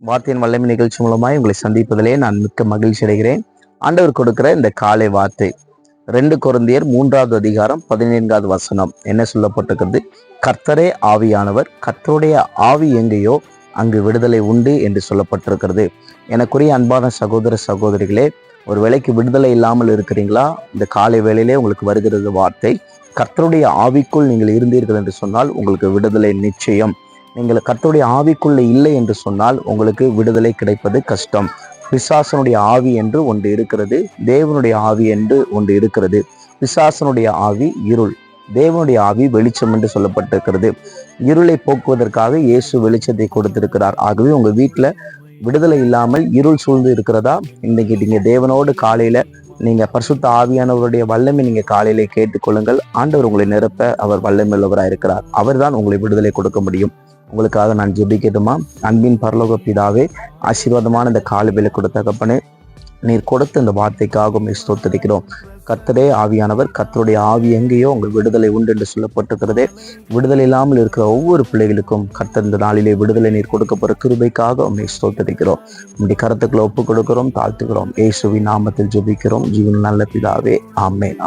வார்த்தையின் வல்லமை நிகழ்ச்சி மூலமாய் உங்களை சந்திப்பதிலே நான் மிக்க மகிழ்ச்சி அடைகிறேன். ஆண்டவர் கொடுக்கிற இந்த காலை வார்த்தை 2 கொரிந்தியர் 3வது அதிகாரம் 14வது வசனம் என்ன சொல்லப்பட்டிருக்கிறது? கர்த்தரே ஆவியானவர், கர்த்தருடைய ஆவி எங்கேயோ அங்கு விடுதலை உண்டு என்று சொல்லப்பட்டிருக்கிறது. எனக்குரிய அன்பான சகோதர சகோதரிகளே, ஒரு வேளைக்கு விடுதலை இல்லாமல் இருக்கிறீங்களா? இந்த காலை வேளையிலே உங்களுக்கு வருகிறது வார்த்தை, கர்த்தருடைய ஆவிக்குள் நீங்கள் இருந்தீர்கள் என்று சொன்னால் உங்களுக்கு விடுதலை நிச்சயம். நீங்கள் கர்த்தருடைய ஆவிக்குள்ள இல்லை என்று சொன்னால் உங்களுக்கு விடுதலை கிடைப்பது கஷ்டம். பிசாசனுடைய ஆவி என்று ஒன்று இருக்கிறது, தேவனுடைய ஆவி என்று ஒன்று இருக்கிறது. பிசாசனுடைய ஆவி இருள், தேவனுடைய ஆவி வெளிச்சம் என்று சொல்லப்பட்டிருக்கிறது. இருளை போக்குவதற்காக இயேசு வெளிச்சத்தை கொடுத்திருக்கிறார். ஆகவே உங்க வீட்டுல விடுதலை இல்லாமல் இருள் சூழ்ந்து இருக்கிறதா? இன்னைக்கு நீங்க தேவனோடு காலையில நீங்க பரிசுத்த ஆவியானவருடைய வல்லமை நீங்க காலையிலே கேட்டுக்கொள்ளுங்கள். ஆண்டவர் உங்களை நிரப்ப அவர் வல்லமை உள்ளவராக இருக்கிறார். அவர் தான் உங்களை விடுதலை கொடுக்க முடியும். உங்களுக்காக நான் ஜெபிக்கட்டுமா? அன்பின் பரலோக பிதாவே, ஆசீர்வாதமான இந்த காலை வேளை கொடுத்த தகப்பனே, நீர் கொடுத்த இந்த வார்த்தைக்காக ஸ்தோத்திரிக்கிறோம். கர்த்தரே ஆவியானவர், கர்த்தருடைய ஆவி எங்கேயோ உங்கள் விடுதலை உண்டு என்று சொல்லப்பட்டிருக்கிறதே. விடுதலை இல்லாமல் இருக்கிற ஒவ்வொரு பிள்ளைகளுக்கும் கர்த்தர் இந்த நாளிலே விடுதலை நீர் கொடுக்கப்படுற கிருபைக்காக உண்மை ஸ்தோத்திரிக்கிறோம். உங்களுடைய கருத்துக்களை ஒப்புக் கொடுக்கிறோம், தாழ்த்துக்கிறோம். இயேசுவின் நாமத்தில் ஜெபிக்கிறோம் ஜீவன் நல்ல பிதாவே, ஆமென்.